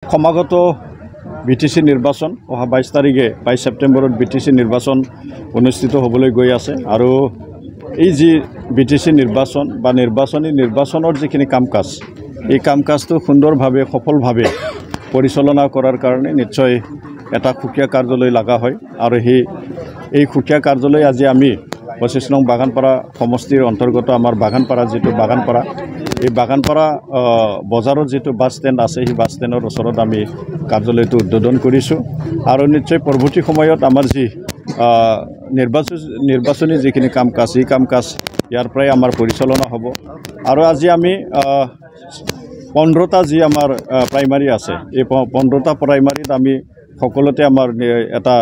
সমাগত বিটিসি নিৰ্বাচন অহা 22 তাৰিখে 22 সেপ্টেম্বৰত বিটিসি নিৰ্বাচন অনুষ্ঠিত হবলৈ গৈ আছে আৰু এই যে বিটিসি নির্বাচন বা নির্বাচনের যিখিনি কাম-কাজ এই কাম-কাজটো সুন্দরভাবে সফলভাবে পরিচালনা করার কারণে নিশ্চয় এটা খুকিয়া কার্যালয় লাগা হয় আৰু এই খুকিয়া কাৰ্যালয় আজি আমি 25 নং বাগানপাৰা সমষ্টিৰ অন্তৰ্গত আমাৰ বাগানপাৰা যেটো বাগানপাৰা এই বাগানপাৰা বজাৰত যেটো বাস ষ্টেণ্ড আছে সেই বাস ষ্টেণ্ডৰ ওচৰত আমি কাৰ্যালয়টো উদ্বোধন কৰিছো আৰু নিশ্চয় পৰৱৰ্তী সময়ত আমাৰ যি নিৰ্বাচনী যিখিনি কাম-কাজ এই কাম-কাজ ইয়াৰ পৰাই আমাৰ পৰিচালনা হ'ব আৰু আজি আমি 15টা যি আমাৰ প্ৰাইমাৰী আছে এই 15টা প্ৰাইমাৰীত আমি সকলোতে আমাৰ এটা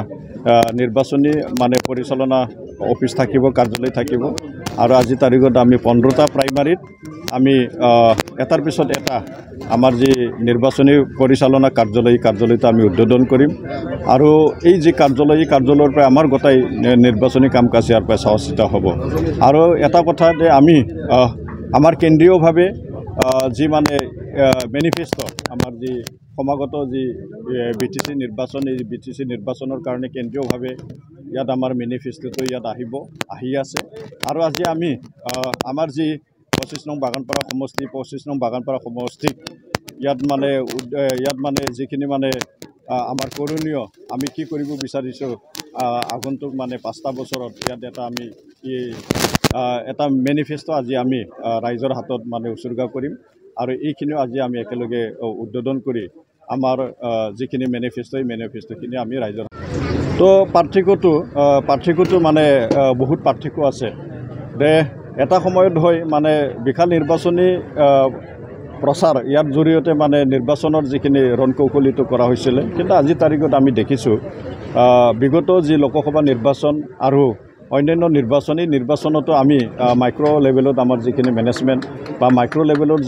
নিৰ্বাচনী মানে পৰিচালনা অফিস থাকিব কাৰ্যালয় থাকিব আৰু আজি তাৰিখত আমি 15টা প্ৰাইমাৰীত আমি এটাৰ পিছত এটা আমাৰ যি নিৰ্বাচনী পৰিচালনা কাৰ্যালয়টো আমি উদ্বোধন কৰিম আৰু এই যে কাৰ্যালয়ৰ পৰা আমাৰ গোটাই নিৰ্বাচনী কাম-কাজ ইয়াৰ পৰা সহযোগিতা হ'ব আৰু এটা কথা যে আমি আমাৰ কেন্দ্ৰীয়ভাৱে যি মানে মেনিফেস্টো আমাৰ যি সমাগত যি বিটিসি নিৰ্বাচন এই বিটিসি নিৰ্বাচনৰ কাৰণে কেন্দ্ৰীয়ভাৱে ইয়াত আমাৰ মেনিফেস্টোটো ইয়াত আহি আছে আৰু আজি আমি আমাৰ যি 25 নং বাগানপাৰা সমষ্টি 25 নং বাগানপাৰা সমষ্টিক ইয়াত মানে যিখিনি মানে আমাৰ কৰণীয় আমি কি কৰিব বিচাৰিছো আগন্তুক মানে 5টা বছৰত ইয়াত এটা আমি এটা মেনিফেস্টো আজি আমি ৰাইজৰ হাতত মানে উৎসৰ্গা কৰিম আৰু এইখিনি আজি আমি একেলগে উদ্বোধন কৰি আমাৰ যিখিনি মেনিফেস্টোখিনি আমি ৰাইজৰ তো পাৰ্থক্যটো মানে বহুত পাৰ্থক্য আছে দে এটা সময়ত হয় মানে বিশাল নিৰ্বাচনী প্ৰচাৰ ইয়াৰ জৰিয়তে মানে নিৰ্বাচনৰ যিখিনি ৰণকৌশলীটো কৰা হৈছিল কিন্তু আজি তাৰিখত আমি দেখিছোঁ বিগত যি লোকসভা নিৰ্বাচন আৰু অন্যান্য নিৰ্বাচনতো আমি মাইক্ৰ' লেভেলত আমাৰ যিখিনি মেনেজমেণ্ট বা মাইক্ৰ' লেভেলৰ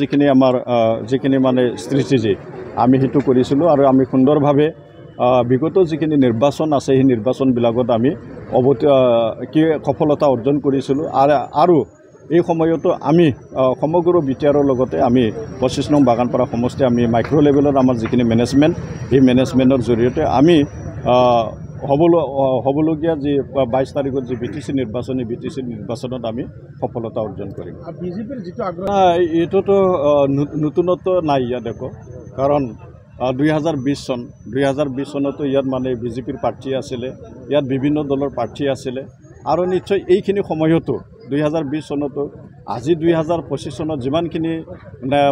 যিখিনি মানে ষ্ট্ৰেটেজি আমি সেইটো কৰিছিলোঁ আৰু আমি সুন্দৰভাৱে বিগত যিখিনি নিৰ্বাচন আছে সেই নিৰ্বাচনবিলাকত আমি সফলতা অৰ্জন কৰিছিলোঁ আৰু এই সময়তো আমি সমগ্ৰ বিটিআৰৰ লগতে আমি 25 নং বাগানপাৰা সমষ্টি আমি মাইক্ৰ' লেভেলত আমাৰ যিখিনি মেনেজমেণ্ট এই মেনেজমেণ্টৰ জৰিয়তে আমি হ'বলগীয়া যি 22 তাৰিখত যি বিটিসি নিৰ্বাচনত আমি সফলতা অৰ্জন কৰিম বিজেপিৰ যিটো আগ্ৰহ এইটোতো নতুনত্ব নাই ইয়াত দেখো কাৰণ 2020 চনতো ইয়াত মানে বিজেপিৰ প্ৰাৰ্থী আছিলে ইয়াত বিভিন্ন দলৰ প্ৰাৰ্থী আছিলে আৰু নিশ্চয় এইখিনি সময়তো 2020 চনতো আজি 2025 চনত যিমানখিনি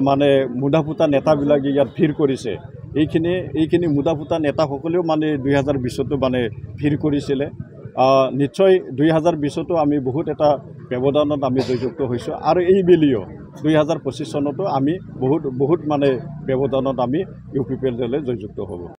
মানে মুদাফুটা নেতাবিলাকে ইয়াত ভিৰ কৰিছে এইখিনি মুদাফুটা নেতাসকলেও মানে 2020তো মানে ভিৰ কৰিছিলে নিশ্চয় 2020তো আমি বহুত এটা ব্যৱধানত আমি জয়যুক্ত হৈছোঁ আৰু এই বেলিও 2025 চনতো আমি বহুত মানে ব্যৱধানত আমি UPPL দলে জয়যুক্ত হ'ব